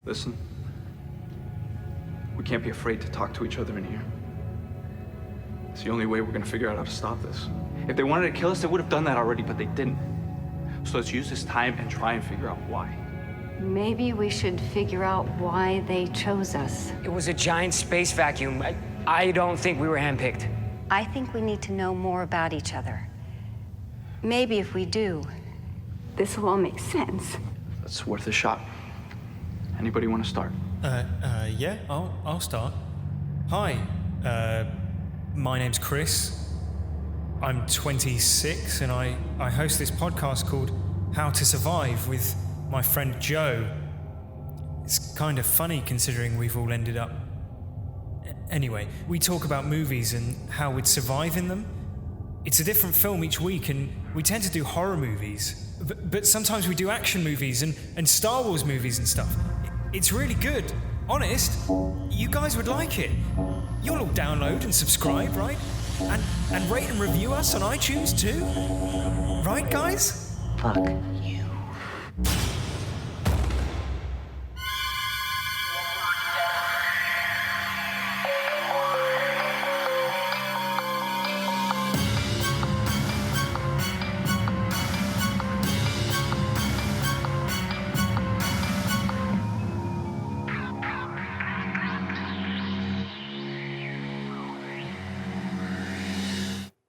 Listen, we can't be afraid to talk to each other in here. It's the only way we're gonna figure out how to stop this. If they wanted to kill us, they would have done that already, but they didn't. So let's use this time and try and figure out why. Maybe we should figure out why they chose us. It was a giant space vacuum. I don't think we were handpicked. I think we need to know more about each other. Maybe if we do, this will all make sense. That's worth a shot. Anybody want to start? Yeah, I'll start. Hi, my name's Chris. I'm 26 and I host this podcast called How to Survive with my friend Joe. It's kind of funny considering we've all ended up... Anyway, we talk about movies and how we'd survive in them. It's a different film each week and we tend to do horror movies. But sometimes we do action movies and Star Wars movies and stuff. It's really good. Honest, you guys would like it. You'll all download and subscribe, right? And rate and review us on iTunes too. Right, guys? Fuck you.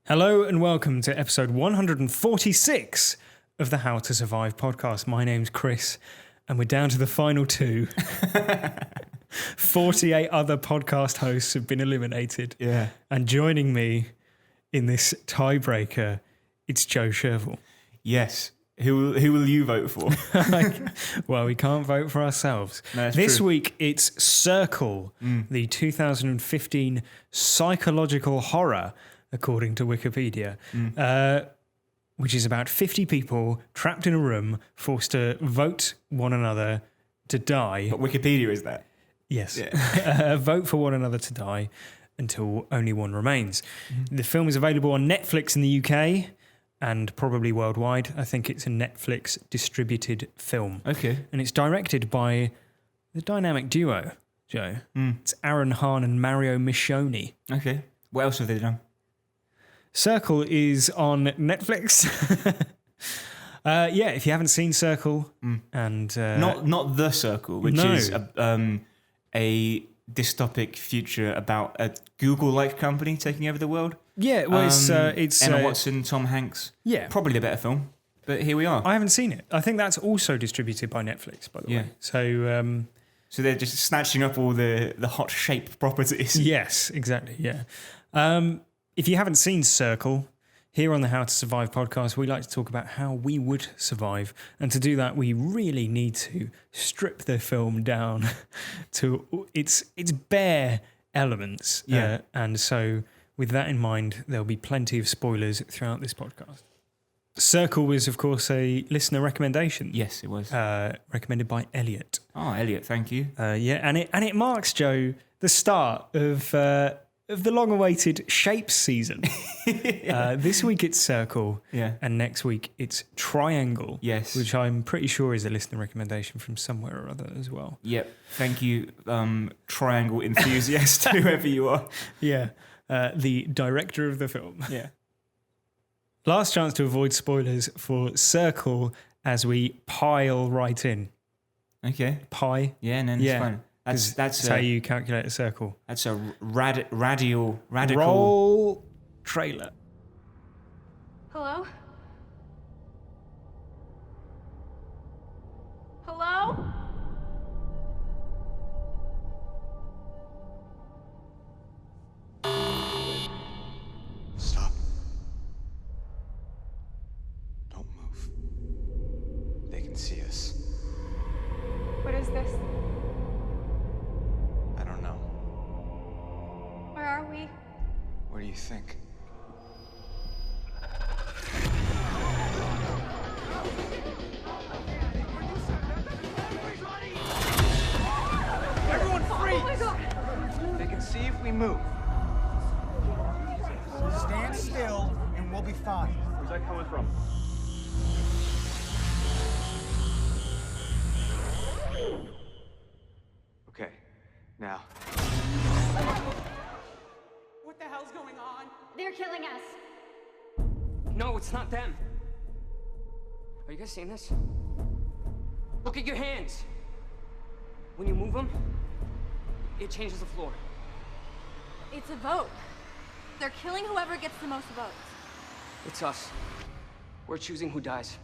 Hello and welcome to episode 146 of the How to Survive podcast. My name's Chris and we're down to the final two. 48 other podcast hosts have been eliminated. Yeah. And joining me in this tiebreaker, it's Joe Sherville. Yes. Who will you vote for? Well, we can't vote for ourselves. No, this true. week, it's Circle, the 2015 psychological horror, according to Wikipedia, which is about 50 people trapped in a room, forced to vote one another to die. But Wikipedia is that? Yes. Yeah. Vote for one another to die until only one remains. The film is available on Netflix in the UK and probably worldwide. I think it's a Netflix distributed film. Okay. And it's directed by the dynamic duo, Joe. It's Aaron Hahn and Mario Michoni. Okay. What else have they done? Circle is on Netflix. Yeah, if you haven't seen Circle, and Not The Circle, which No. is a dystopic future about a Google-like company taking over the world. yeah, well, it's Emma Watson, Tom Hanks. Yeah, Probably a better film, but here we are. I haven't seen it. I think that's also distributed by Netflix, by the Yeah. way. So So they're just snatching up all the hot shape properties. yes, exactly. Yeah. If you haven't seen Circle, here on the How to Survive podcast, we like to talk about how we would survive. And to do that, we really need to strip the film down to its bare elements. Yeah. And so with that in mind, there'll be plenty of spoilers throughout this podcast. Circle was, of course, a listener recommendation. Yes, it was. Recommended by Elliot. Oh, Elliot, thank you. Yeah, and it marks, Joe, the start of the long-awaited Shapes season. This week it's Circle, Yeah. and next week it's Triangle, Yes. which I'm pretty sure is a listener recommendation from somewhere or other as well. Yep. Thank you, triangle enthusiast, whoever you are. Yeah, the director of the film. Yeah. Last chance to avoid spoilers for Circle as we pile right in. Okay. Pie? Yeah, no, that's fine. That's how you calculate a circle. That's a radical. Roll trailer. Hello? Hello? Stop. Don't move. They can see us. What is this? I don't know. Where are we? What do you think? Everyone freeze! Oh my God! They can see if we move. Stand still and we'll be fine. Where's that coming from? Now. What the hell's going on? They're killing us. No, it's not them. Are you guys seeing this? Look at your hands. When you move them, it changes the floor. It's a vote. They're killing whoever gets the most votes. It's us. We're choosing who dies.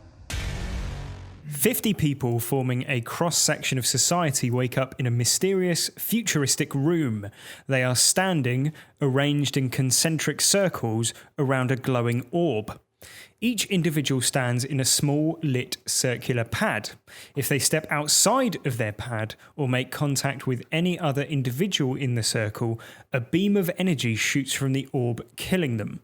50 people forming a cross-section of society wake up in a mysterious, futuristic room. They are standing, arranged in concentric circles, around a glowing orb. Each individual stands in a small, lit, circular pad. If they step outside of their pad or make contact with any other individual in the circle, a beam of energy shoots from the orb, killing them.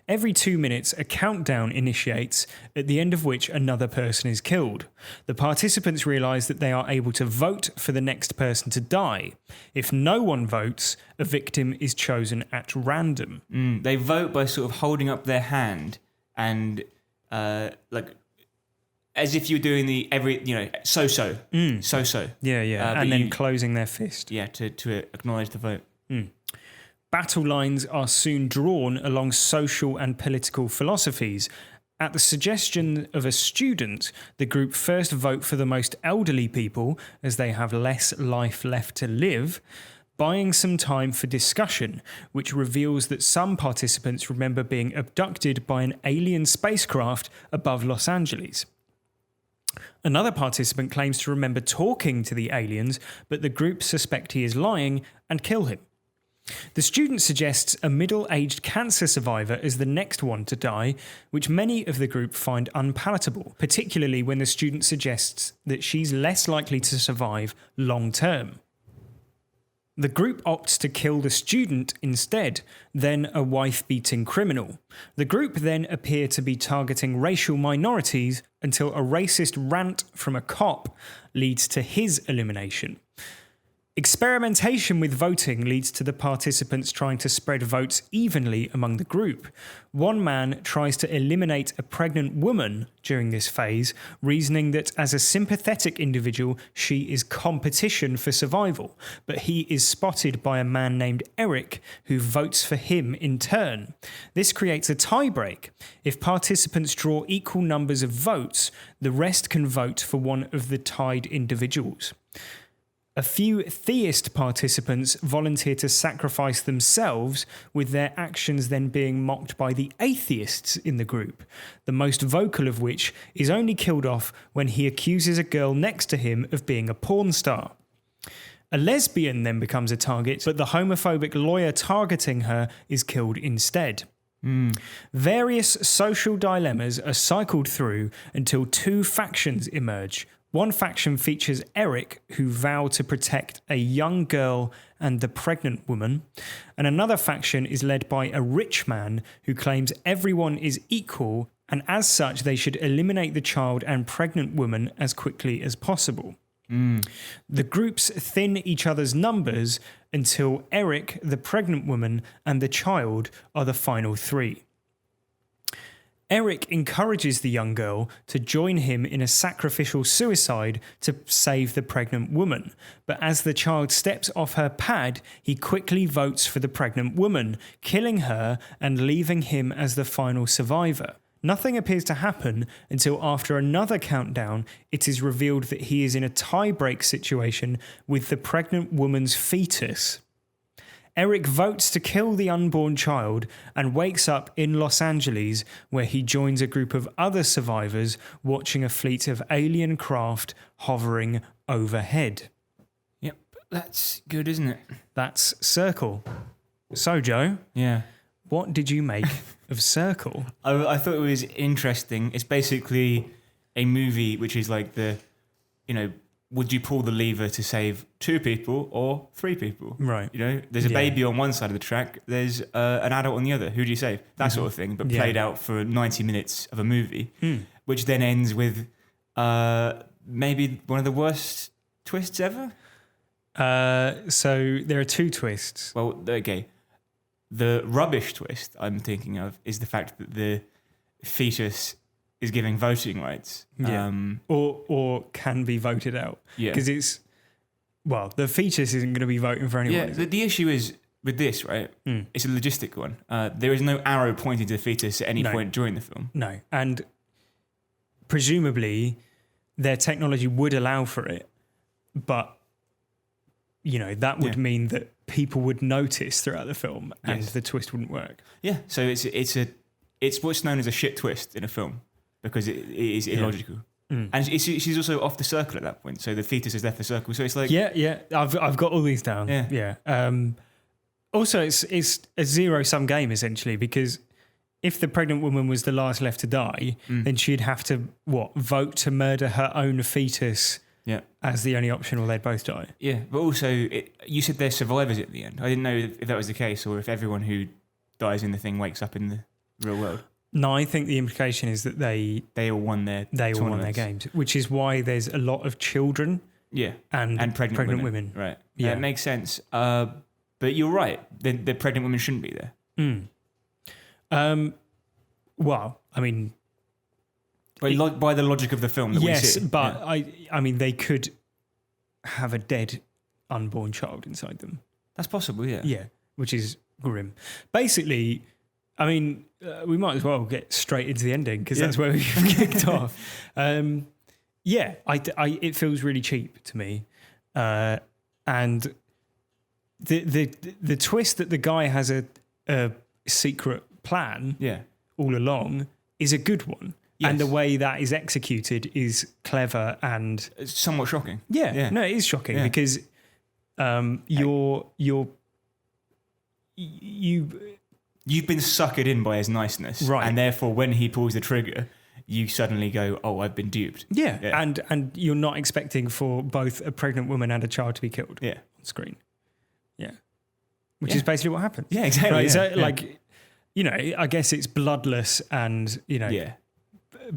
Every 2 minutes, a countdown initiates, at the end of which another person is killed. The participants realise that they are able to vote for the next person to die. If no one votes, a victim is chosen at random. They vote by sort of holding up their hand and like as if you're doing the so-so. So-so. Yeah. And then closing their fist. Yeah, to acknowledge the vote. Battle lines are soon drawn along social and political philosophies. At the suggestion of a student, the group first vote for the most elderly people, as they have less life left to live, buying some time for discussion, which reveals that some participants remember being abducted by an alien spacecraft above Los Angeles. Another participant claims to remember talking to the aliens, but the group suspect he is lying and kill him. The student suggests a middle-aged cancer survivor as the next one to die, which many of the group find unpalatable, particularly when the student suggests that she's less likely to survive long-term. The group opts to kill the student instead, then a wife-beating criminal. The group then appear to be targeting racial minorities until a racist rant from a cop leads to his elimination. Experimentation with voting leads to the participants trying to spread votes evenly among the group. One man tries to eliminate a pregnant woman during this phase, reasoning that as a sympathetic individual, she is competition for survival, but he is spotted by a man named Eric, who votes for him in turn. This creates a tiebreak. If participants draw equal numbers of votes, the rest can vote for one of the tied individuals. A few theist participants volunteer to sacrifice themselves, with their actions then being mocked by the atheists in the group, the most vocal of which is only killed off when he accuses a girl next to him of being a porn star. A lesbian then becomes a target, but the homophobic lawyer targeting her is killed instead. Various social dilemmas are cycled through until two factions emerge. One faction features Eric, who vow to protect a young girl and the pregnant woman, and another faction is led by a rich man who claims everyone is equal, and as such they should eliminate the child and pregnant woman as quickly as possible. The groups thin each other's numbers until Eric, the pregnant woman, and the child are the final three. Eric encourages the young girl to join him in a sacrificial suicide to save the pregnant woman, but as the child steps off her pad, he quickly votes for the pregnant woman, killing her and leaving him as the final survivor. Nothing appears to happen until after another countdown, it is revealed that he is in a tie-break situation with the pregnant woman's fetus. Eric votes to kill the unborn child and wakes up in Los Angeles, where he joins a group of other survivors watching a fleet of alien craft hovering overhead. Yep, that's good, isn't it? That's Circle. So, Joe, Yeah. what did you make of Circle? I thought it was interesting. It's basically a movie which is like would you pull the lever to save 2 people or 3 people? Right. There's a baby on one side of the track, there's an adult on the other. Who do you save? That sort of thing, but played out for 90 minutes of a movie, which then ends with maybe one of the worst twists ever. So there are 2 twists. Well, okay. The rubbish twist I'm thinking of is the fact that the fetus is giving voting rights. Or can be voted out. Yeah. Because well, the fetus isn't going to be voting for anyone. Yeah, the issue is with this, right? It's a logistic one. There is no arrow pointing to the fetus at any point during the film. No, and presumably their technology would allow for it, but that would mean that people would notice throughout the film, and the twist wouldn't work. Yeah, so it's what's known as a shit twist in a film because it is illogical. And she's also off the circle at that point, so the fetus has left the circle. So it's like I've got all these down. Yeah. Also, it's a zero-sum game essentially, because if the pregnant woman was the last left to die, then she'd have to vote to murder her own fetus as the only option, or they'd both die. Yeah, but also you said they're survivors at the end. I didn't know if that was the case, or if everyone who dies in the thing wakes up in the real world. No, I think the implication is that they all won their games, which is why there's a lot of children. Yeah, and pregnant women. Right. Yeah, it makes sense. But you're right. The pregnant women shouldn't be there. Well, I mean, by the logic of the film that we see. Yes, but I mean, they could have a dead unborn child inside them. That's possible, yeah. Yeah, which is grim. Basically, I mean, we might as well get straight into the ending because that's where we've kicked off. It feels really cheap to me, and the twist that the guy has a secret plan all along is a good one. Yes. And the way that is executed is clever and it's somewhat shocking. Yeah. No, it is shocking because you've been suckered in by his niceness, right? And therefore, when he pulls the trigger, you suddenly go, "Oh, I've been duped." Yeah. And you're not expecting for both a pregnant woman and a child to be killed. On screen. Yeah, which is basically what happened. Yeah, exactly. Right? So, I guess it's bloodless and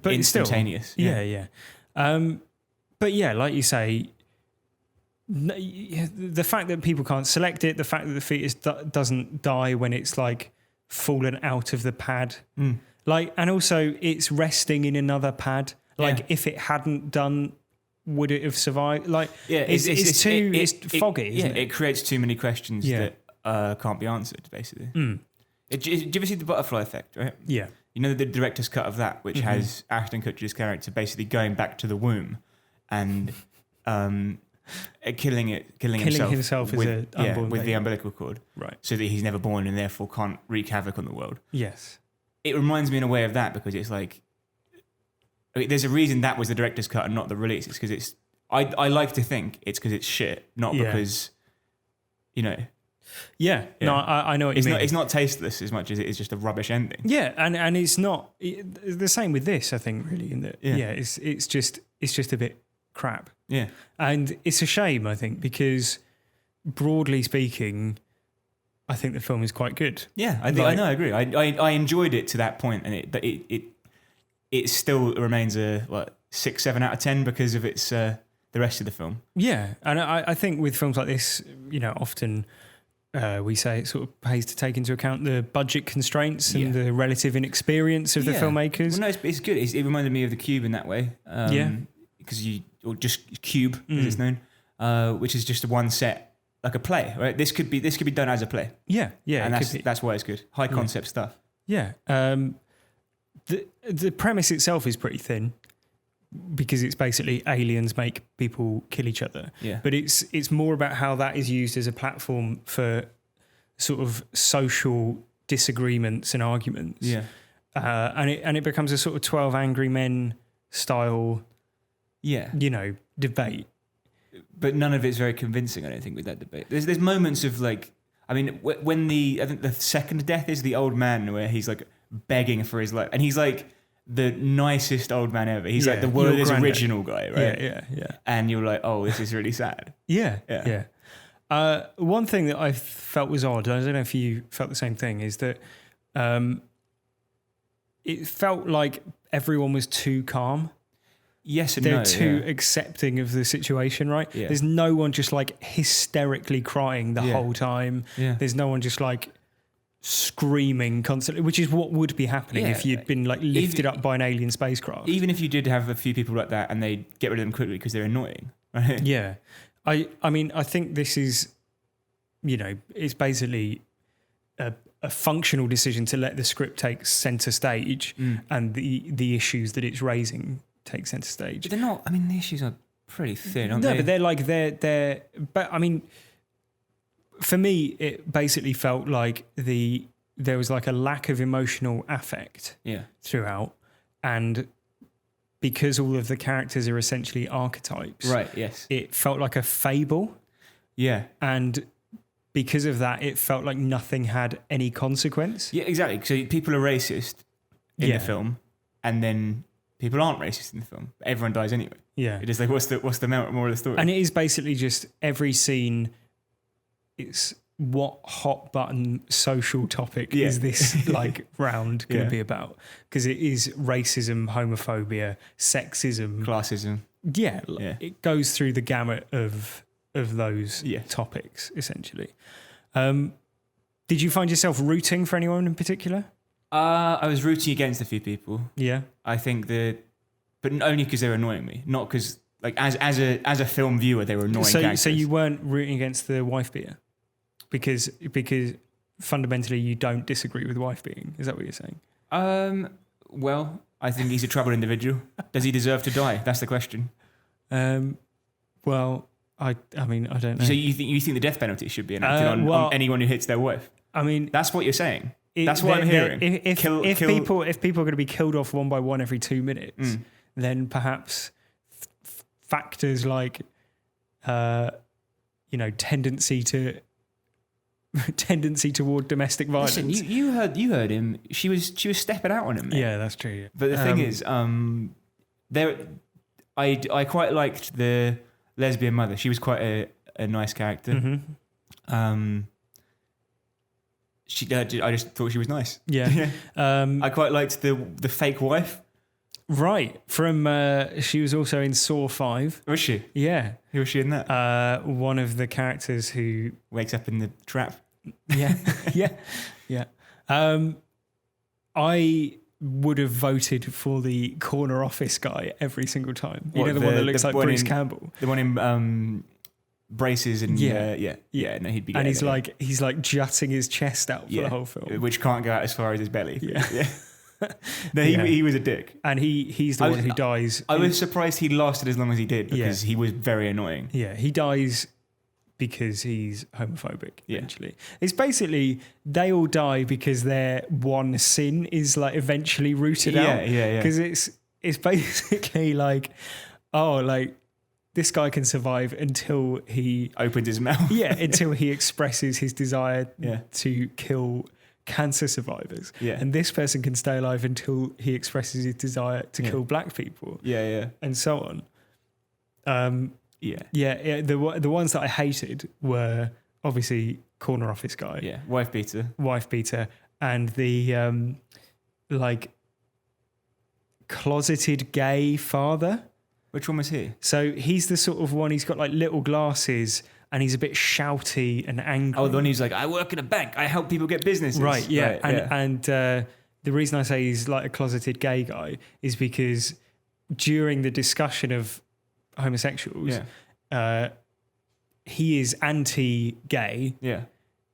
but instantaneous. Still, yeah. But yeah, like you say, the fact that people can't select it, the fact that the fetus doesn't die when it's like fallen out of the pad, and also it's resting in another pad. If it hadn't done, would it have survived? It's foggy. Isn't it? It creates too many questions that can't be answered. Basically, did you ever see the butterfly effect? Right? Yeah. You know the director's cut of that, which has Ashton Kutcher's character basically going back to the womb and killing himself with the umbilical cord, right? So that he's never born and therefore can't wreak havoc on the world. Yes, it reminds me in a way of that because it's like there's a reason that was the director's cut and not the release. It's because it's I like to think it's because it's shit, not because Yeah, no, I know what you mean. It's not tasteless as much as it is just a rubbish ending. Yeah, and it's not the same with this. I think really in that. Yeah, it's just a bit crap. Yeah, and it's a shame. I think because broadly speaking, I think the film is quite good. Yeah, I know. I agree. I enjoyed it to that point, and it still remains a 6-7 out of 10 because of its the rest of the film. Yeah, and I think with films like this, often. We say it sort of pays to take into account the budget constraints and the relative inexperience of the filmmakers. Well, no, it's good. It reminded me of The Cube in that way. Because or just Cube, as it's known, which is just one set, like a play, right? This could be done as a play. Yeah, and that's why it's good. High concept stuff. Yeah. The premise itself is pretty thin. Because it's basically aliens make people kill each other. Yeah. But it's more about how that is used as a platform for sort of social disagreements and arguments. Yeah. And it becomes a sort of 12 Angry Men style debate. But none of it's very convincing, I don't think, with that debate. There's moments of when I think the second death is the old man where he's like begging for his life and he's like the nicest old man ever. He's like the world's original guy, right? Yeah. And you're like, oh, this is really sad. Yeah. One thing that I felt was odd, I don't know if you felt the same thing, is that it felt like everyone was too calm. Yes and They're too accepting of the situation, right? Yeah. There's no one just like hysterically crying the whole time. Yeah. There's no one just like screaming constantly, which is what would be happening if you'd been like lifted up by an alien spacecraft. Even if you did have a few people like that and they get rid of them quickly because they're annoying, right? Yeah. I mean, I think this is, it's basically a functional decision to let the script take centre stage and the issues that it's raising take centre stage. But they're not. I mean, the issues are pretty thin, aren't they? No, but they're. But I mean, for me, it basically felt like there was like a lack of emotional affect throughout, and because all of the characters are essentially archetypes, right? Yes, it felt like a fable. Yeah, and because of that, it felt like nothing had any consequence. Yeah, exactly. So people are racist in the film, and then people aren't racist in the film. Everyone dies anyway. Yeah, it is like what's the moral of the story? And it is basically just every scene. It's what hot button social topic is this like round going to be about? Because it is racism, homophobia, sexism, classism. Yeah, it goes through the gamut of those topics essentially. Did you find yourself rooting for anyone in particular? I was rooting against a few people. Yeah, I think but only because they were annoying me, not because like as a film viewer they were annoying characters. So you weren't rooting against the wife beater because fundamentally you don't disagree with wife beating. Is that what you're saying? Well, I think he's a troubled individual. Does he deserve to die? That's the question. Well, I mean, I don't know. So you think the death penalty should be enacted on anyone who hits their wife? I mean, that's what you're saying. That's what I'm hearing. If people are going to be killed off one by one every 2 minutes, then perhaps factors like, tendency toward domestic violence. Listen, you heard him. She was stepping out on him. Mate. Yeah, that's true. Yeah. But the thing is, I quite liked the lesbian mother. She was quite a nice character. Mm-hmm. I just thought she was nice. Yeah. I quite liked the fake wife. Right. From she was also in Saw 5. Was she? Yeah. Who was she in that? One of the characters who wakes up in the trap. Yeah. Yeah. I would have voted for the corner office guy every single time. You know, the one that looks like Bruce Campbell. The one in braces and no, he'd be. And he's like jutting his chest out for the whole film, which can't go out as far as his belly. Yeah. No, he was a dick, and he's the one who dies. I was surprised he lasted as long as he did because he was very annoying. Yeah, he dies because he's homophobic. Eventually, it's basically they all die because their one sin is like eventually rooted out. Yeah. Because it's basically like, this guy can survive until he opens his mouth. Yeah, until he expresses his desire to kill cancer survivors. Yeah. And this person can stay alive until he expresses his desire to kill black people. Yeah. And so on. The ones that I hated were obviously corner office guy. Yeah. Wife beater. And the closeted gay father. Which one was he? So he's the sort of one, he's got like little glasses and he's a bit shouty and angry. Oh, the one who's like, I work in a bank. I help people get businesses. Right, yeah. And the reason I say he's like a closeted gay guy is because during the discussion of homosexuals, he is anti-gay. Yeah.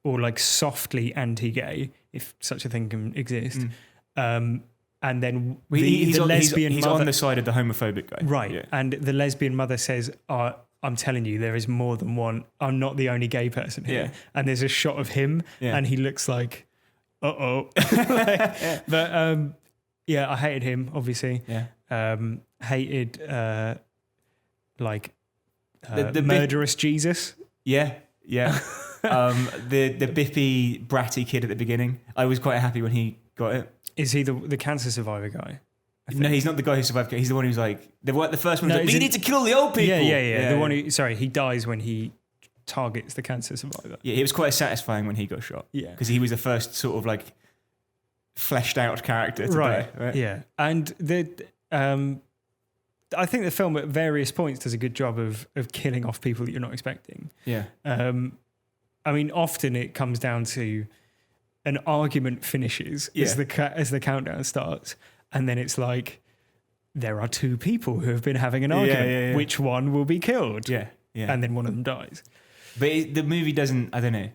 Or like softly anti-gay, if such a thing can exist. And then he's mother, on the side of the homophobic guy. Right. Yeah. And the lesbian mother says, I'm telling you, there is more than one. I'm not the only gay person here. Yeah. And there's a shot of him and he looks like, uh-oh. But I hated him, obviously. Yeah. Hated the murderous Jesus. Yeah. Yeah. The bippy, bratty kid at the beginning. I was quite happy when he got it. Is he the cancer survivor guy? No, he's not the guy who survived. He's the one who's like the first one. We need to kill the old people. Yeah. The one who, he dies when he targets the cancer survivor. Yeah, it was quite satisfying when he got shot. Yeah, because he was the first sort of like fleshed out character to die. Right. Yeah, and I think the film at various points does a good job of killing off people that you're not expecting. Yeah. I mean, often it comes down to an argument finishes as the countdown starts. And then it's like, there are two people who have been having an argument. Which one will be killed? Yeah. Yeah. and then one of them dies. But the movie doesn't, I don't know,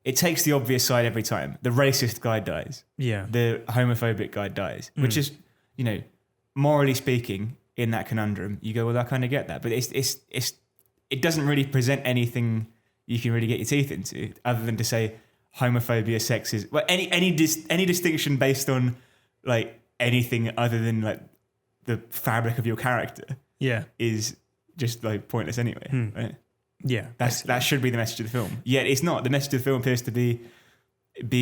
it takes the obvious side every time. The racist guy dies. Yeah. The homophobic guy dies, which is, you know, morally speaking, in that conundrum, you go, well, I kind of get that. But it doesn't really present anything you can really get your teeth into other than to say homophobia, sexism, well, any distinction based on like anything other than like the fabric of your character is just like pointless anyway. Right? Yeah. That should be the message of the film. Yet it's not. The message of the film appears to be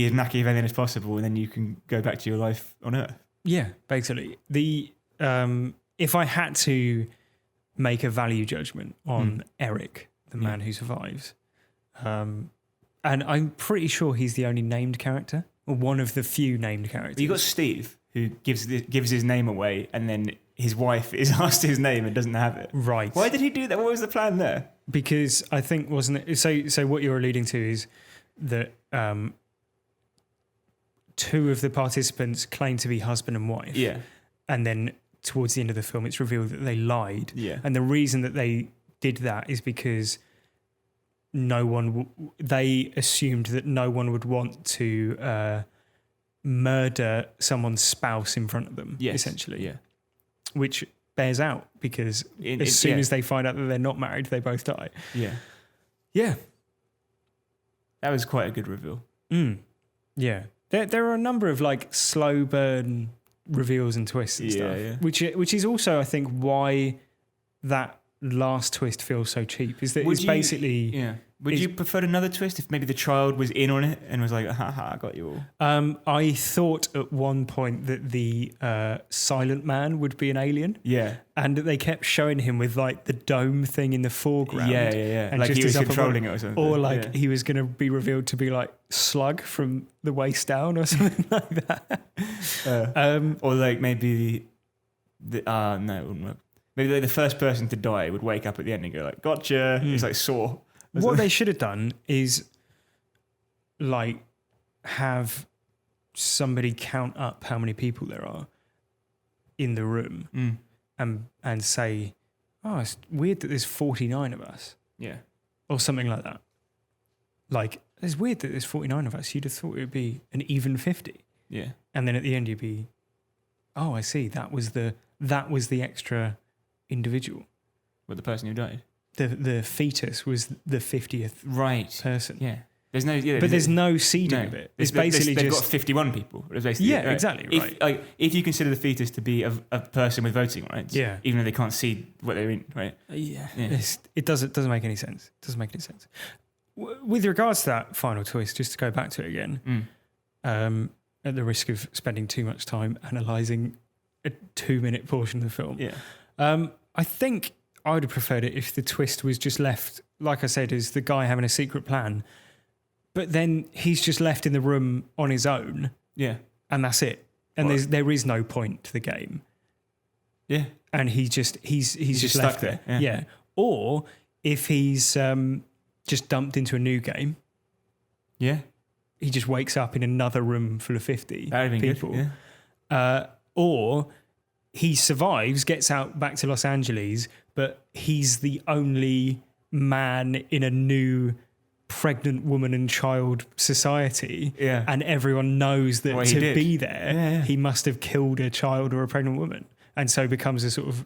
as Machiavellian as possible, and then you can go back to your life on Earth. Yeah, basically. The if I had to make a value judgment on Eric, the man who survives, and I'm pretty sure he's the only named character, or one of the few named characters. You got Steve, who gives his name away, and then his wife is asked his name and doesn't have it. Right. Why did he do that? What was the plan there? Because I think, wasn't it? So what you're alluding to is that two of the participants claim to be husband and wife. Yeah. And then towards the end of the film, it's revealed that they lied. Yeah. And the reason that they did that is because they assumed that no one would want to murder someone's spouse in front of them, essentially. Yeah. Which bears out because as soon as they find out that they're not married, they both die. Yeah. Yeah. That was quite a good reveal. Yeah. There are a number of like slow burn reveals and twists and stuff, which is also, I think, why that last twist feels so cheap. Is that it's basically... Would you prefer another twist if maybe the child was in on it and was like, haha, I got you all? I thought at one point that the silent man would be an alien. Yeah. And that they kept showing him with like the dome thing in the foreground. Yeah. And like just he was his upper controlling body. it or something. Or like he was going to be revealed to be like Slug from the waist down or something like that. Or like maybe... no, it wouldn't work. Maybe like the first person to die would wake up at the end and go like, gotcha. It's like Saw. What they should have done is like have somebody count up how many people there are in the room and say, oh, it's weird that there's 49 of us. Yeah. Or something like that. Like, it's weird that there's 49 of us. You'd have thought it would be an even 50. Yeah. And then at the end you'd be, oh, I see. That was the extra individual. Well, the person who died. The fetus was the 50th person. Yeah. There's no, but there's no seeding of it. It's basically they've just... got 51 people. Basically, right? Exactly, right. If you consider the fetus to be a person with voting rights, even though they can't see what they're in, right? It doesn't make any sense. It doesn't make any sense. With regards to that final twist, just to go back to it again, at the risk of spending too much time analysing a 2-minute portion of the film, I think I would have preferred it if the twist was just left, like I said, as the guy having a secret plan, but then he's just left in the room on his own. Yeah. And that's it. And there is no point to the game. Yeah. And he's just stuck left there. there. Yeah. Or if he's just dumped into a new game. Yeah. He just wakes up in another room full of 50 people. Good. Yeah. Or he survives, gets out back to Los Angeles, but he's the only man in a new pregnant woman and child society. Yeah. And everyone knows that to be there, Yeah. he must have killed a child or a pregnant woman. And so becomes a sort of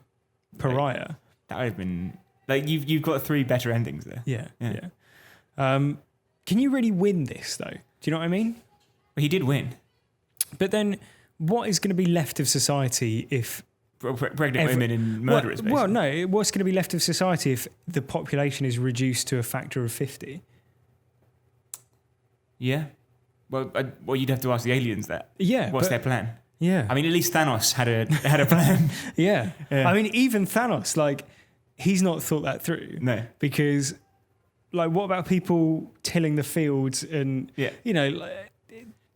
pariah. That would have been... Like, you've got 3 better endings there. Yeah. Can you really win this, though? Do you know what I mean? Well, he did win. But then what is going to be left of society if... Pregnant women and murderers, basically. Well, no. What's going to be left of society if the population is reduced to a factor of 50? Yeah. Well, you'd have to ask the aliens that. Yeah. What's their plan? Yeah. I mean, at least Thanos had a plan. Yeah. I mean, even Thanos, like, he's not thought that through. No. Because, like, what about people tilling the fields and, you know...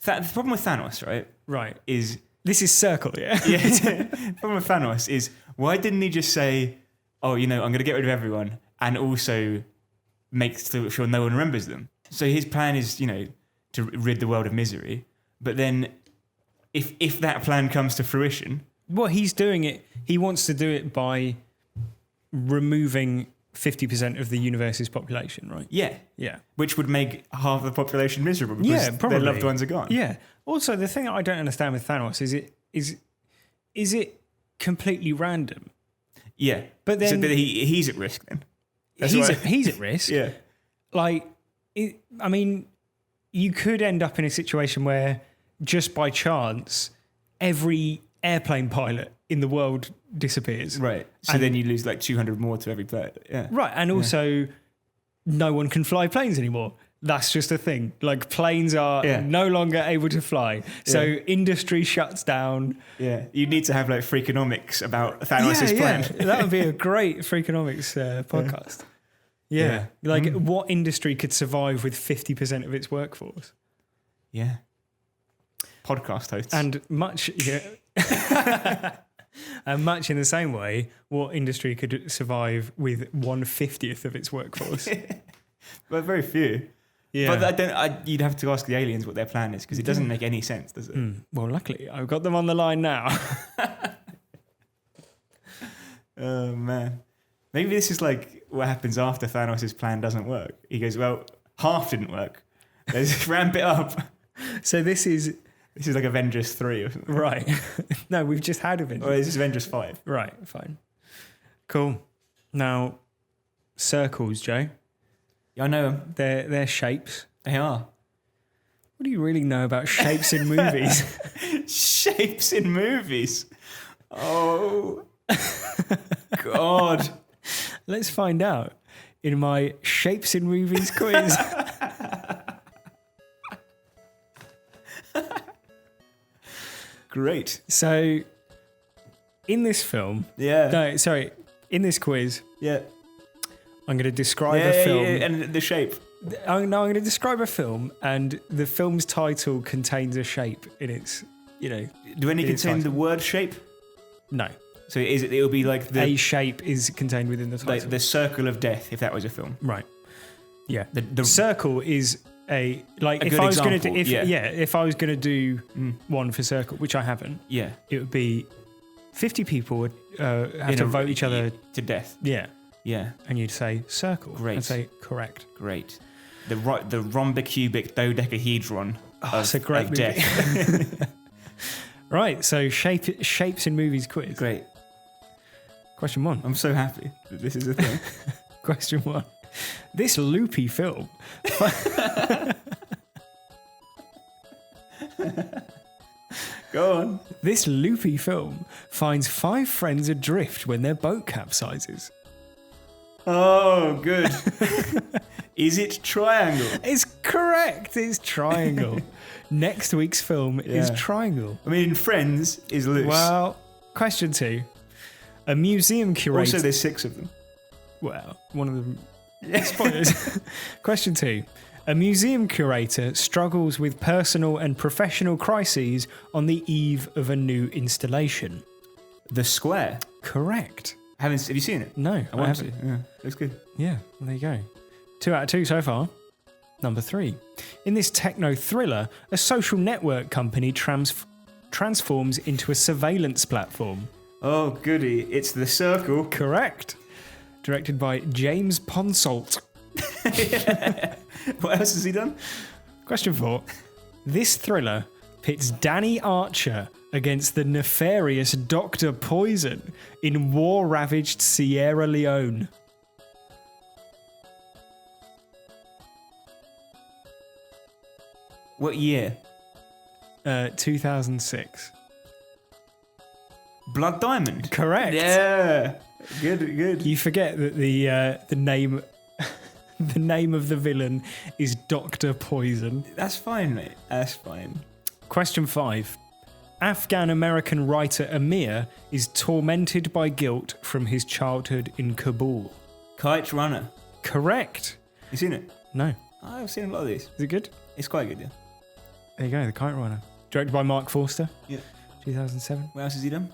the problem with Thanos, right? Is... This is Circle, yeah? Yeah. The problem with Thanos is, why didn't he just say, oh, you know, I'm going to get rid of everyone and also make sure no one remembers them? So his plan is, you know, to rid the world of misery. But then if that plan comes to fruition... Well, he's doing it... He wants to do it by removing 50% of the universe's population, right? Yeah. Yeah. Which would make half the population miserable because Yeah, probably. their loved ones are gone. Yeah. Also, the thing I don't understand with Thanos is it completely random? Yeah. But then he's at risk then. That's He's at risk. Yeah. Like, I mean, you could end up in a situation where just by chance, every airplane pilot in the world disappears. Right. So then you lose like 200 more to every player. Yeah. Right. And also, no one can fly planes anymore. That's just a thing. Like, planes are no longer able to fly. So industry shuts down. Yeah. You need to have like Freakonomics about Thanos' plan. That would be a great Freakonomics podcast. Yeah. Like, what industry could survive with 50% of its workforce? Yeah. Podcast hosts. And much, and much in the same way, what industry could survive with 1/50th of its workforce? But very few. Yeah. But you'd have to ask the aliens what their plan is because it doesn't make any sense, does it? Well, luckily, I've got them on the line now. Oh, man. Maybe this is like what happens after Thanos' plan doesn't work. He goes, well, half didn't work. Let's ramp it up. So this is like Avengers 3 or something. Right. No, we've just had Avengers. Or is this Avengers 5? Right, fine. Cool. Now, circles, Joe. Yeah, I know them. They're shapes. They are. What do you really know about shapes in movies? Shapes in movies? Oh, God. Let's find out in my Shapes in Movies quiz. Great. So, in this film... Yeah. No, sorry. In this quiz... Yeah. I'm going to describe a film... Yeah, and the shape. I'm going to describe a film, and the film's title contains a shape in its, Do any contain the word shape? No. So it'll be like a shape is contained within the title. Like the Circle of Death, if that was a film. Right. Yeah. The Circle is if I was going to do if I was going to do one for Circle, which I haven't. Yeah. It would be 50 people would have to vote each other to death. Yeah. Yeah. And you'd say circle. Great. And say correct. Great. The rhombicubic dodecahedron it's a great movie. Death. Right, so shapes in movies quiz. Great. Question 1. I'm so happy that this is a thing. Question 1. This loopy film. Go on. This loopy film finds 5 friends adrift when their boat capsizes. Oh, good. Is it Triangle? It's correct. It's Triangle. Next week's film is Triangle. I mean, Friends is loose. Well, question 2. A museum curator... Also, there's 6 of them. Well, one of them... Spoilers. Question 2. A museum curator struggles with personal and professional crises on the eve of a new installation. The Square. Correct. Have you seen it? No, I want to. Yeah, looks good. Yeah, well, there you go. 2 out of 2 so far. Number 3. In this techno thriller, a social network company transforms into a surveillance platform. Oh, goody. It's The Circle. Correct. Directed by James Ponsoldt. What else has he done? Question 4. This thriller pits Danny Archer against the nefarious Dr. Poison in war-ravaged Sierra Leone. What year? 2006. Blood Diamond. Correct. Yeah. Good. You forget that the name the name of the villain is Dr. Poison. That's fine, mate. That's fine. Question 5. Afghan-American writer Amir is tormented by guilt from his childhood in Kabul. Kite Runner. Correct. You seen it? No. I've seen a lot of these. Is it good? It's quite good, yeah. There you go, The Kite Runner. Directed by Mark Forster. Yeah. 2007. What else has he done?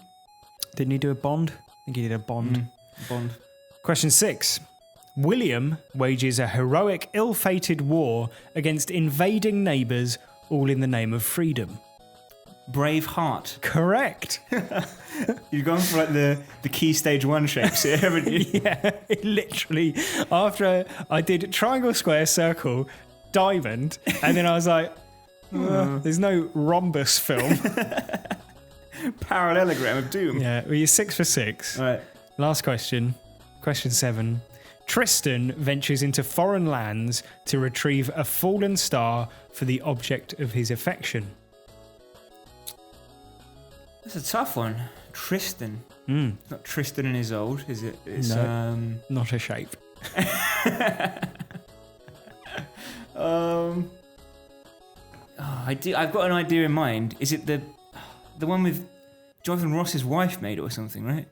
Didn't he do a Bond? I think he did a Bond. Bond. Question 6. William wages a heroic, ill-fated war against invading neighbours, all in the name of freedom. Braveheart. Correct. You've gone for like the key stage 1 shapes here, haven't you? Yeah, literally. After I did triangle, square, circle, diamond, and then I was like, there's no rhombus film. Parallelogram of doom. Yeah, well, you're 6 for 6. All right. Last question. Question 7. Tristan ventures into foreign lands to retrieve a fallen star for the object of his affection. That's a tough one. Tristan. It's not Tristan and Isolde, is it? It's, No. Not a shape. I've got an idea in mind. Is it the one with Jonathan Ross's wife made it or something, right?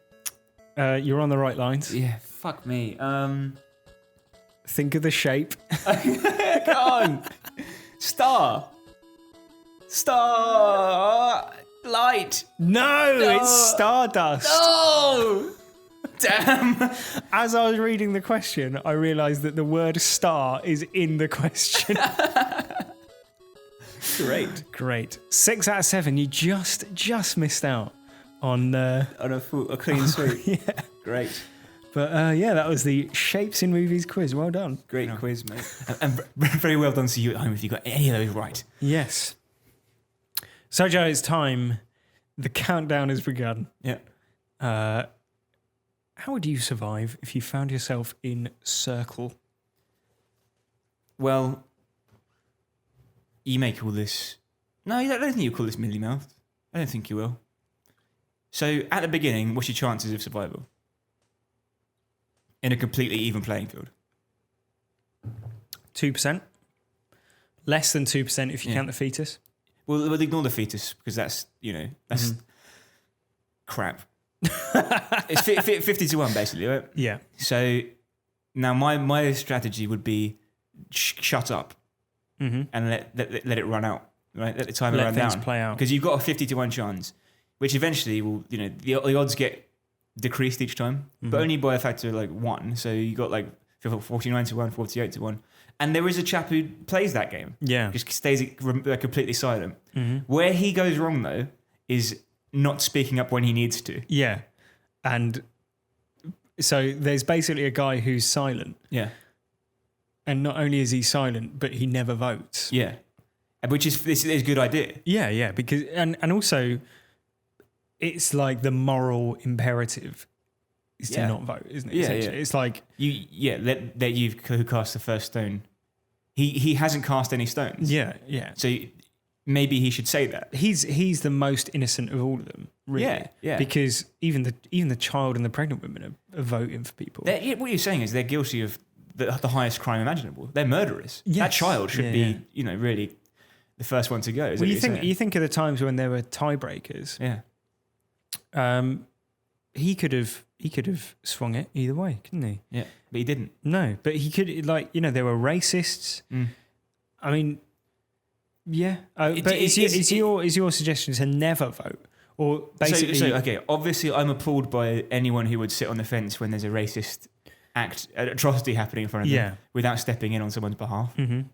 You're on the right lines. Yeah, fuck me. Think of the shape. Come on. Star. Light. No, it's Stardust. No. Damn. As I was reading the question, I realised that the word star is in the question. Great. 6 out of 7. You just missed out on a clean sweep. Yeah. Great. But that was the Shapes in Movies quiz. Well done. Great quiz, mate. and very well done to you at home if you got any of those right. Yes. So, Joe, it's time. The countdown has begun. Yeah. How would you survive if you found yourself in Circle? Well, you may call this... No, I don't think you'll call this mealy-mouthed. I don't think you will. So, at the beginning, what's your chances of survival? In a completely even playing field? 2%. Less than 2% if you count the fetus. Well, we'll ignore the fetus because that's crap. It's 50 to 1, basically, right? Yeah. So, now my strategy would be shut up and let it run out, right? Let the timer run down. Let things play out. Because you've got a 50 to 1 chance, which eventually will, the odds get decreased each time, but only by a factor of like 1. So you got like 49 to 1, 48 to 1. And there is a chap who plays that game. Yeah. Just stays completely silent. Where he goes wrong, though, is not speaking up when he needs to. Yeah. And so there's basically a guy who's silent. Yeah. And not only is he silent, but he never votes. Yeah. Which is a good idea. Yeah. Because and also it's like the moral imperative is to not vote, isn't it? Yeah. It's like that you've cast the first stone. He hasn't cast any stones. Yeah. So maybe he should say that. He's the most innocent of all of them, really. Yeah. Because even the child and the pregnant women are voting for people. What you're saying is they're guilty of the highest crime imaginable. They're murderers. Yes. That child should be, really the first one to go. Well, you think of the times when there were tiebreakers. Yeah. He could have swung it either way, couldn't he? Yeah, but he didn't. No, but he could, there were racists. I mean, yeah. But is your suggestion to never vote? Or basically... So, okay, obviously I'm appalled by anyone who would sit on the fence when there's a racist atrocity happening in front of them without stepping in on someone's behalf. That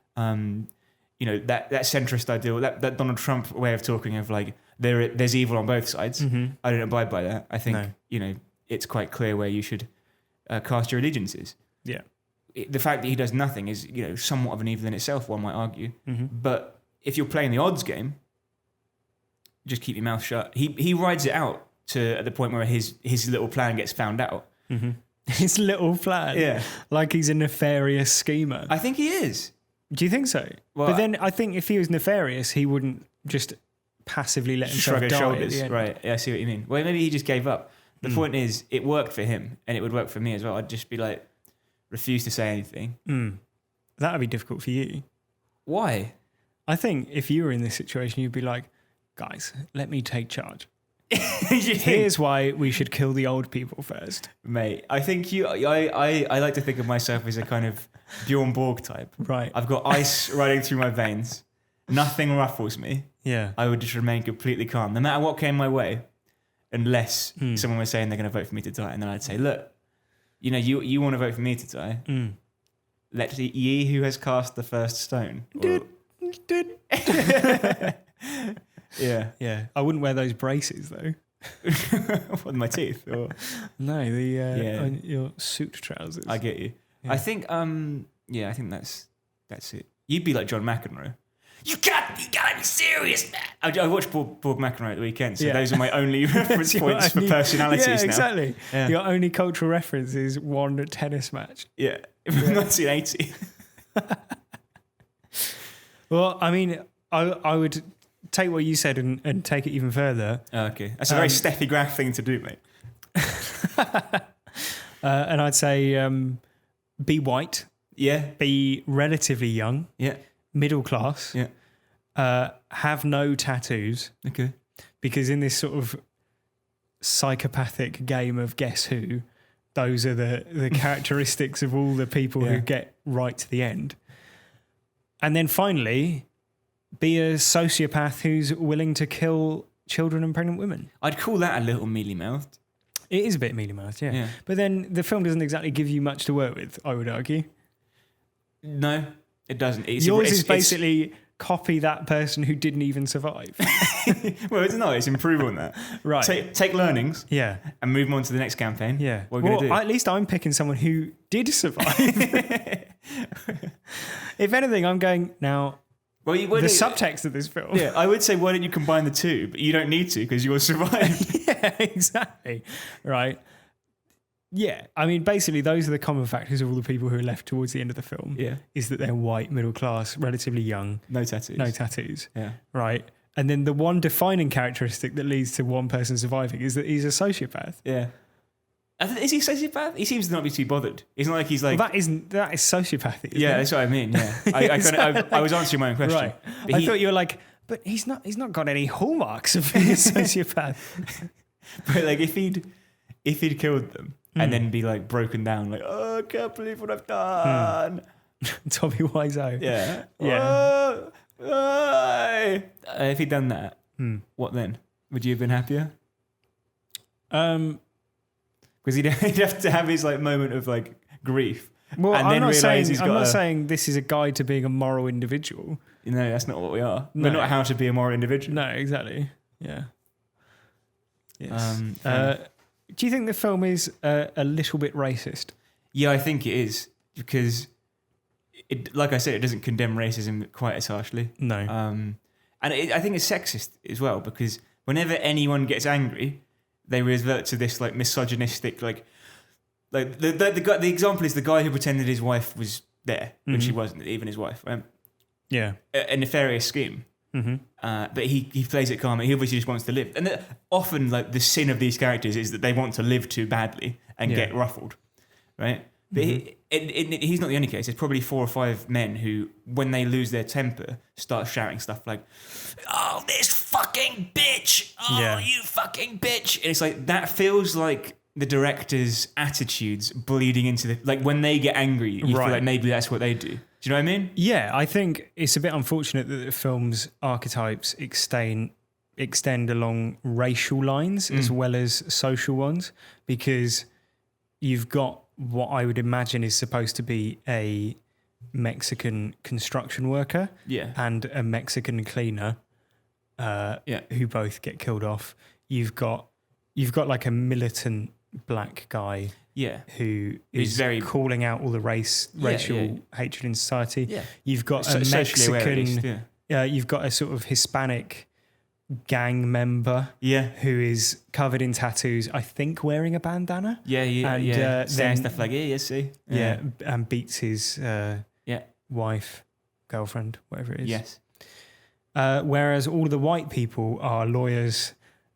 centrist ideal, that Donald Trump way of talking of like, there's evil on both sides. I don't abide by that. I think, it's quite clear where you should cast your allegiances. Yeah. The fact that he does nothing is, somewhat of an evil in itself, one might argue. But if you're playing the odds game, just keep your mouth shut. He rides it out to at the point where his little plan gets found out. His little plan? Yeah. Like he's a nefarious schemer. I think he is. Do you think so? Well, but then I think if he was nefarious, he wouldn't just passively let himself shrug his die shoulders. at the end. Right. Yeah, I see what you mean. Well, maybe he just gave up. The point is, it worked for him, and it would work for me as well. I'd just be like, refuse to say anything. That would be difficult for you. Why? I think if you were in this situation, you'd be like, guys, let me take charge. Here's why we should kill the old people first. Mate, I think I like to think of myself as a kind of Bjorn Borg type. Right. I've got ice running through my veins. Nothing ruffles me. Yeah. I would just remain completely calm, no matter what came my way, unless someone was saying they're going to vote for me to die. And then I'd say, look, you want to vote for me to die? Let ye who has cast the first stone. Yeah. Yeah. I wouldn't wear those braces though. What, my teeth? Or? No, on your suit trousers. I get you. Yeah. I think I think that's it. You'd be like John McEnroe. You gotta be serious, man. I watched Bob McEnroe at the weekend, so those are my only reference points for personalities now. Yeah, exactly. Yeah. Your only cultural reference is one tennis match. Yeah, 1980. Well, I mean, I would take what you said and take it even further. Okay, that's a very Steffi Graf thing to do, mate. And I'd say be white. Yeah. Be relatively young. Yeah. Middle class. Yeah. Have no tattoos. Okay. Because in this sort of psychopathic game of Guess Who, those are the characteristics of all the people who get right to the end. And then finally, be a sociopath who's willing to kill children and pregnant women. I'd call that a little mealy-mouthed. It is a bit mealy-mouthed, yeah. But then the film doesn't exactly give you much to work with, I would argue. No, it doesn't. Yours is basically copy that person who didn't even survive. Well, it's not. It's improve on that. Right. Take learnings. Yeah. And move on to the next campaign. Yeah. What are we going to do? At least I'm picking someone who did survive. If anything, I'm going now. Well, the subtext of this film. Yeah, I would say why don't you combine the two, but you don't need to because you'll survive. Yeah, exactly. Right. Yeah, I mean, basically, those are the common factors of all the people who are left towards the end of the film. Yeah. Is that they're white, middle class, relatively young. No tattoos. Yeah. Right. And then the one defining characteristic that leads to one person surviving is that he's a sociopath. Yeah. Is he a sociopath? He seems to not be too bothered. It's not like he's like... Well, that is sociopathic, isn't Yeah, it? that's what I mean, yeah. I was answering my own question. Right. I thought you were like, but he's not got any hallmarks of being a sociopath. But like if he'd killed them and then be like broken down, like, oh, I can't believe what I've done. Tommy Wiseau. Yeah. Yeah. If he'd done that, what then? Would you have been happier? Because he'd have to have his like moment of like grief. Well, and then I'm not saying this is a guide to being a moral individual. No, that's not what we are. No. We're not how to be a moral individual. No, exactly. Yeah. Yes. Do you think the film is a little bit racist? Yeah, I think it is because, like I said, it doesn't condemn racism quite as harshly. No. And I think it's sexist as well because whenever anyone gets angry, they revert to this like misogynistic like the example is the guy who pretended his wife was there when she wasn't even his wife. Right? Yeah. A nefarious scheme. Mm-hmm. But he plays it calm. He obviously just wants to live. And often, like the sin of these characters is that they want to live too badly and get ruffled, right? But he's not the only case. There's probably 4 or 5 men who, when they lose their temper, start shouting stuff like, "Oh, this fucking bitch! Oh, you fucking bitch!" And it's like that feels like the director's attitudes bleeding into the like when they get angry. You feel like maybe that's what they do. Do you know what I mean? Yeah, I think it's a bit unfortunate that the film's archetypes extend along racial lines as well as social ones, because you've got what I would imagine is supposed to be a Mexican construction worker and a Mexican cleaner who both get killed off. You've got like a militant black guy who is very calling out all the racial hatred in society. Yeah. You've got a Mexican, you've got a sort of Hispanic gang member who is covered in tattoos, I think wearing a bandana. And saying stuff like, and beats his wife, girlfriend, whatever it is. Yes. Whereas all the white people are lawyers,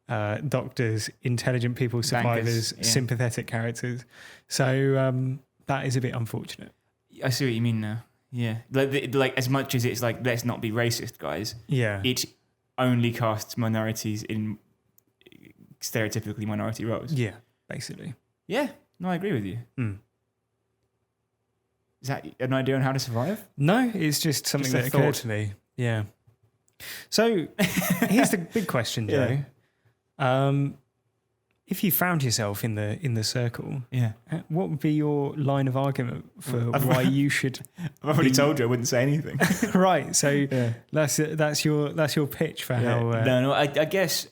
doctors, intelligent people, survivors, sympathetic characters. So that is a bit unfortunate. I see what you mean now. Yeah. Like as much as it's like, let's not be racist, guys. Yeah. It only casts minorities in stereotypically minority roles. Yeah, basically. Yeah. No, I agree with you. Is that an idea on how to survive? No, it's just something that occurred to me. Yeah. So here's the big question, Joe. if you found yourself in the circle, Yeah. what would be your line of argument for why you should? I've already told you I wouldn't say anything. Right. So Yeah. that's your pitch for how. No, I guess.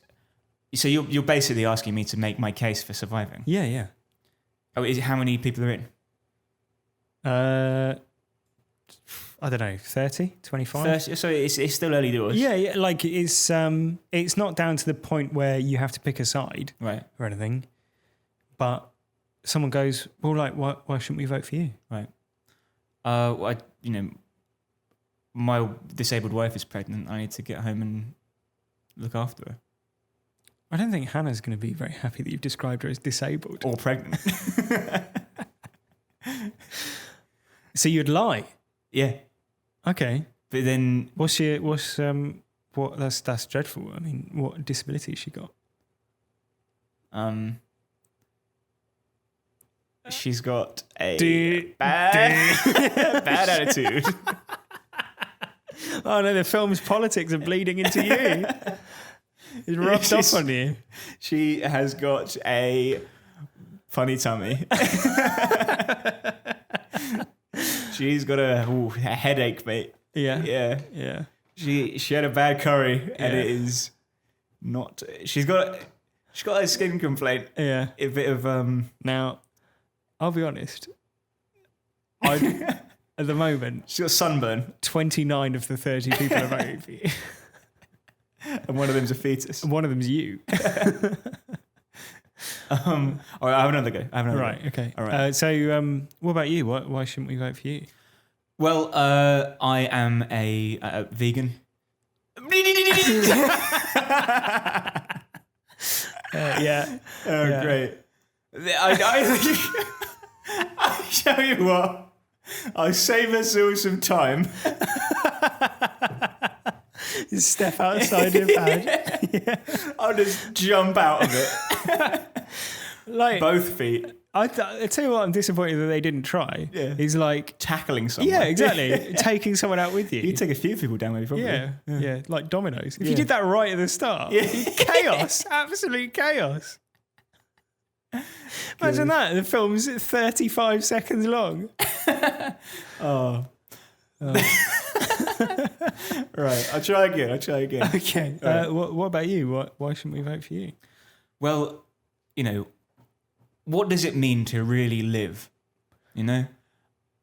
So you're basically asking me to make my case for surviving. Yeah, yeah. Oh, is it how many people are in? I don't know, 30, 25? 30, so it's still early doors. Yeah, yeah. Like it's not down to the point where you have to pick a side, Right. or anything. But someone goes, well, like, why shouldn't we vote for you? Right. My disabled wife is pregnant. I need to get home and look after her. I don't think Hannah's going to be very happy that you've described her as disabled. Or pregnant. So you'd lie? Yeah. Okay. But then That's dreadful. I mean, what disability has she got? she's got a bad attitude. Oh no, the film's politics are bleeding into you. It's rubbed off on you. She has got a funny tummy. She's got a headache, mate. Yeah. Yeah. Yeah. She had a bad curry, and Yeah. it is not. She's got a skin complaint. Yeah. A bit of Now, I'll be honest. At the moment, She's got sunburn, 29 of the 30 people are voting for you. and one of them's a fetus. One of them's you. All right, I have another go. Right. Okay. All right. So, what about you? Why shouldn't we vote for you? Well, I am a vegan. Yeah. Oh, Yeah. great. I tell you what, I'll save us all some time. Just step outside your pad. I'll just jump out of it. Like, Both feet. I tell you what, I'm disappointed that they didn't try. Yeah. He's like, Tackling someone. yeah, exactly. Taking someone out with you. You'd take a few people down, maybe, probably. Yeah, like dominoes. If Yeah. you did that right at the start, chaos, absolute chaos. Imagine that. The film's 35 seconds long. Oh. Right, I'll try again. Okay. Right. What about you? Why shouldn't we vote for you? Well, what does it mean to really live?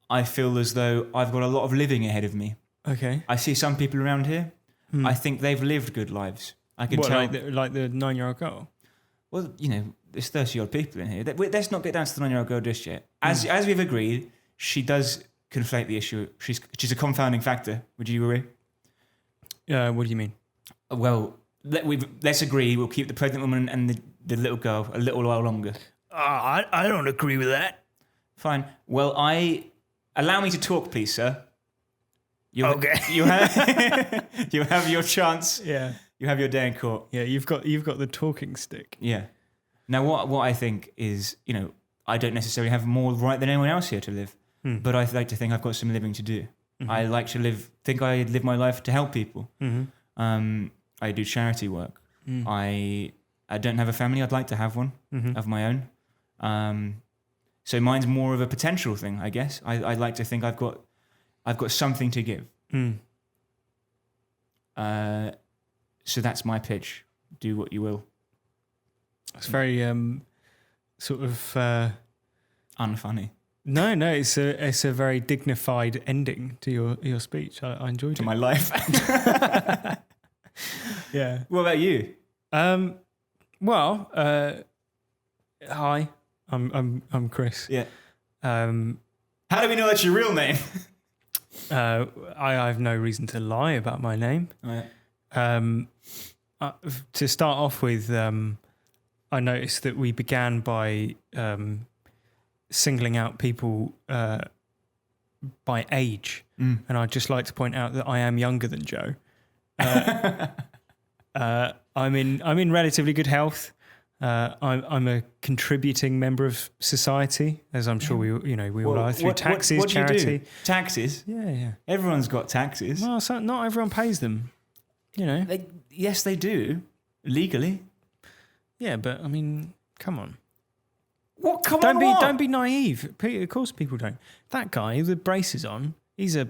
I feel as though I've got a lot of living ahead of me. Okay. I see some people around here. I think they've lived good lives. I can tell. Like the 9-year-old girl? Well, there's 30-odd people in here. Let's not get down to the 9-year-old girl just yet. As we've agreed, she does conflate the issue. She's a confounding factor. Would you agree? What do you mean? Well, let's agree we'll keep the pregnant woman and the little girl a little while longer. I don't agree with that. Fine. Well, allow me to talk, please, sir. Okay. You have your chance. Yeah. You have your day in court. Yeah, you've got the talking stick. Yeah. Now, what I think is, I don't necessarily have more right than anyone else here to live, but I like to think I've got some living to do. Mm-hmm. I like to think I live my life to help people. Mm-hmm. I do charity work. I don't have a family. I'd like to have one of my own. So mine's more of a potential thing, I guess. I like to think I've got something to give. So that's my pitch. Do what you will. It's very sort of Unfunny. No, it's a very dignified ending to your speech. I enjoyed it. To my life. Yeah. What about you? Well, hi. I'm Chris. Yeah. How do we know that's your real name? I have no reason to lie about my name. Right. To start off with, I noticed that we began by singling out people by age, and I'd just like to point out that I am younger than Joe. I'm in relatively good health. I'm a contributing member of society, as I'm sure we all are through taxes, what charity. do you do? Taxes? Yeah. Everyone's got taxes. Well, so not everyone pays them. Yes, they do legally. Yeah, but I mean, Come on. What? Come Don't on, be what? don't be naive. Of course people don't. That guy with the braces on, he's a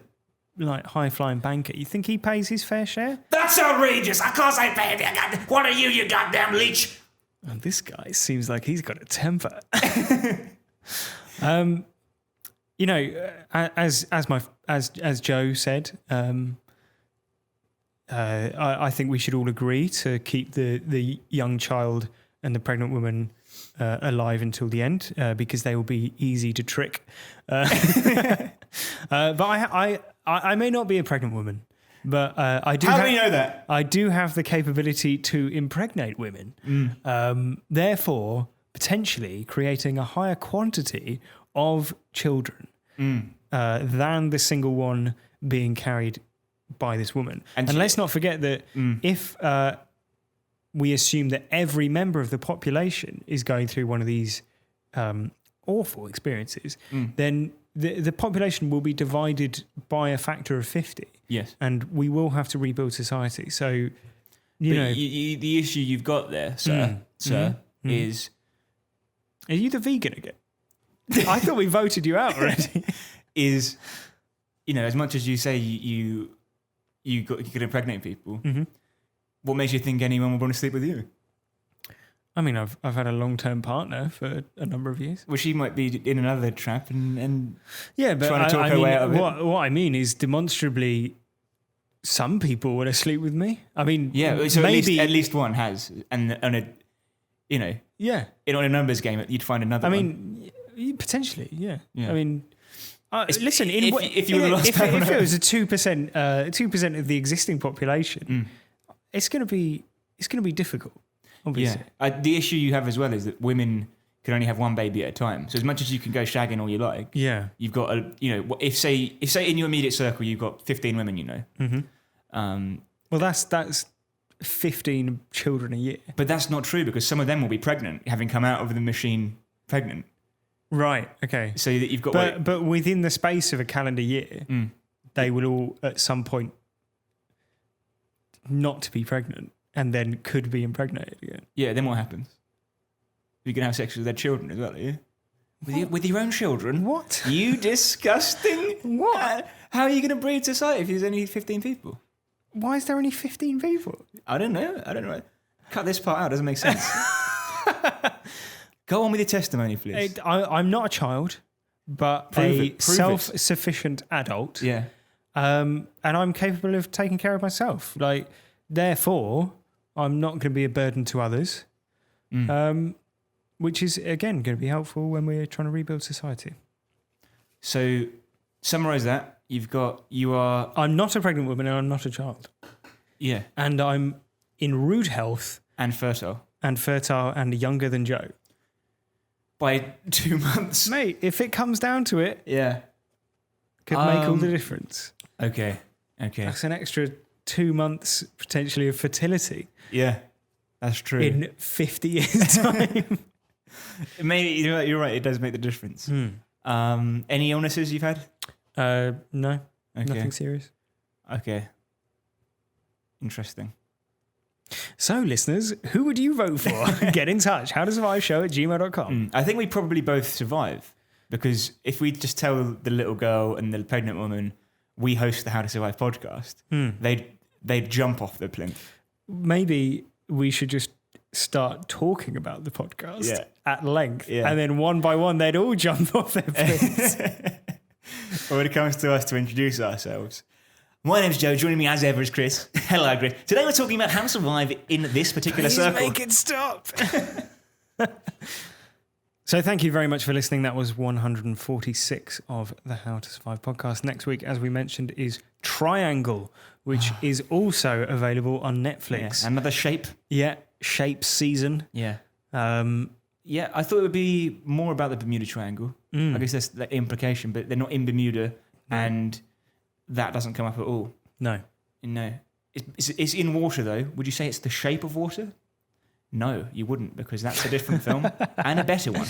high flying banker. You think he pays his fair share? That's outrageous. Of course I pay him. What are you, you goddamn leech? And this guy seems like he's got a temper. You know, as Joe said, I think we should all agree to keep the young child and the pregnant woman alive until the end because they will be easy to trick. But I may not be a pregnant woman, but I do. How do you know that? I do have the capability to impregnate women. Therefore, potentially creating a higher quantity of children than the single one being carried by this woman. And let's not forget that if we assume that every member of the population is going through one of these awful experiences, then the population will be divided by a factor of 50. Yes. And we will have to rebuild society. So, the issue you've got there, sir, is... Are you the vegan again? I thought we voted you out already. Is, as much as you say you could impregnate people, what makes you think anyone would want to sleep with you? I mean, I've had a long-term partner for a number of years. Well, she might be in another trap and yeah, but trying to talk her way out of it. What I mean is demonstrably some people want to sleep with me. I mean, yeah, so maybe at least one has, and on a, yeah, on a numbers game, you'd find another. I mean, potentially, yeah. Yeah. I mean, listen, if you were the last if it was a 2% of the existing population, it's going to be difficult. Obviously. Yeah. The issue you have as well is that women can only have one baby at a time. So as much as you can go shagging all you like, you've got if say in your immediate circle you've got 15 women, well, that's 15 children a year. But that's not true because some of them will be pregnant, having come out of the machine pregnant. Right. Okay. So that you've got, but within the space of a calendar year, they will all at some point not to be pregnant. And then could be impregnated again. Yeah, then what happens? You can have sex with their children as well, are you? With your own children? What? You disgusting. What? How are you going to breed society if there's only 15 people? Why is there only 15 people? I don't know. Cut this part out, doesn't make sense. Go on with your testimony, please. I'm not a child, but Prove self-sufficient adult. Yeah. And I'm capable of taking care of myself. Therefore, I'm not going to be a burden to others, which is, again, going to be helpful when we're trying to rebuild society. So, summarise that. I'm not a pregnant woman and I'm not a child. Yeah. And I'm in rude health. And fertile. And younger than Joe. By 2 months. Mate, if it comes down to it, yeah, could make all the difference. Okay. That's an extra 2 months potentially of fertility. Yeah, that's true. In 50 years' time. Maybe you're right. It does make the difference. Any illnesses you've had? No. Okay. Nothing serious. Okay. Interesting. So, listeners, who would you vote for? Get in touch. HowToSurviveShow@gmail.com. I think we probably both survive because if we just tell the little girl and the pregnant woman we host the How to Survive podcast, they'd jump off the plinth. Maybe we should just start talking about the podcast at length, and then one by one they'd all jump off their plinths. When it comes to us to introduce ourselves. My name's Joe. Joining me as ever is Chris. Hello, Chris. Today we're talking about how to survive in this particular circle. Please make it stop. So thank you very much for listening. That was 146 of the How to Survive podcast. Next week, as we mentioned, is Triangle, which is also available on Netflix. Yeah, another Shape. Yeah, Shape season. Yeah. Yeah, I thought it would be more about the Bermuda Triangle. I guess that's the implication, but they're not in Bermuda, and that doesn't come up at all. No. It's in water, though. Would you say it's the shape of water? No, you wouldn't, because that's a different film and a better one.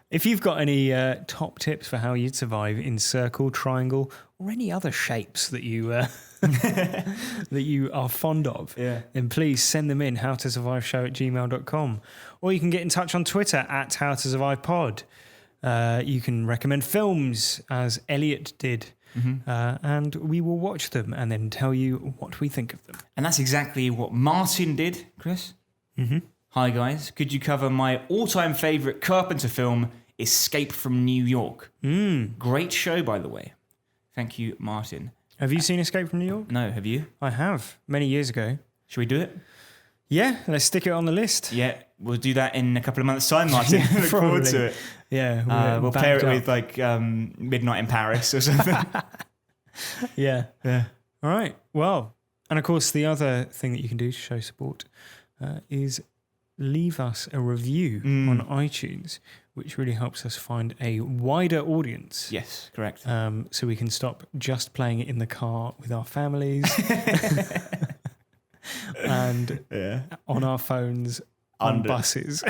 If you've got any top tips for how you'd survive in circle, triangle, or any other shapes that you that you are fond of, then please send them in, howtosurviveshow@gmail.com. Or you can get in touch on Twitter at howtosurvivepod. You can recommend films, as Elliot did, and we will watch them and then tell you what we think of them. And that's exactly what Martin did, Chris. Hi, guys. Could you cover my all-time favourite Carpenter film, Escape from New York? Great show, by the way. Thank you, Martin. Have you seen Escape from New York? No, have you? I have, many years ago. Should we do it? Yeah, let's stick it on the list. Yeah, we'll do that in a couple of months' time, Martin. Yeah, Look forward to it. Yeah, we'll pair it with like Midnight in Paris or something. Yeah. All right. Well, and of course, the other thing that you can do to show support is leave us a review on iTunes, which really helps us find a wider audience. Yes, correct. So we can stop just playing it in the car with our families and on our phones on buses.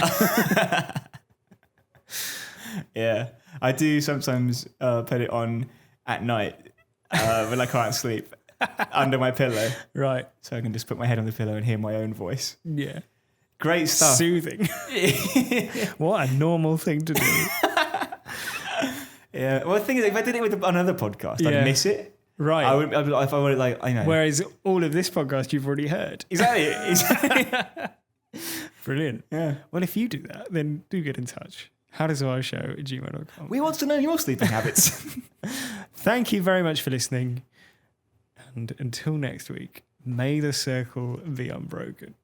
Yeah, I do sometimes put it on at night when I can't sleep under my pillow. Right. So I can just put my head on the pillow and hear my own voice. Yeah. Great stuff. Soothing. What a normal thing to do. Yeah. Well, the thing is, if I did it with another podcast, I'd miss it. Right. I would, if I would, like, I know. Whereas all of this podcast you've already heard. Exactly. Brilliant. Yeah. Well, if you do that, then do get in touch. HowToSurviveShow@gmail.com. We want to know your sleeping habits. Thank you very much for listening. And until next week, may the circle be unbroken.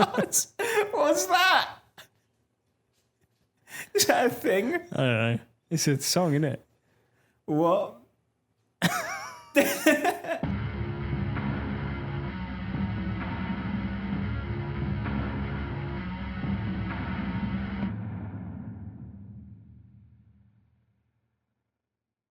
What's that? Is that a thing? I don't know. It's a song, isn't it? What?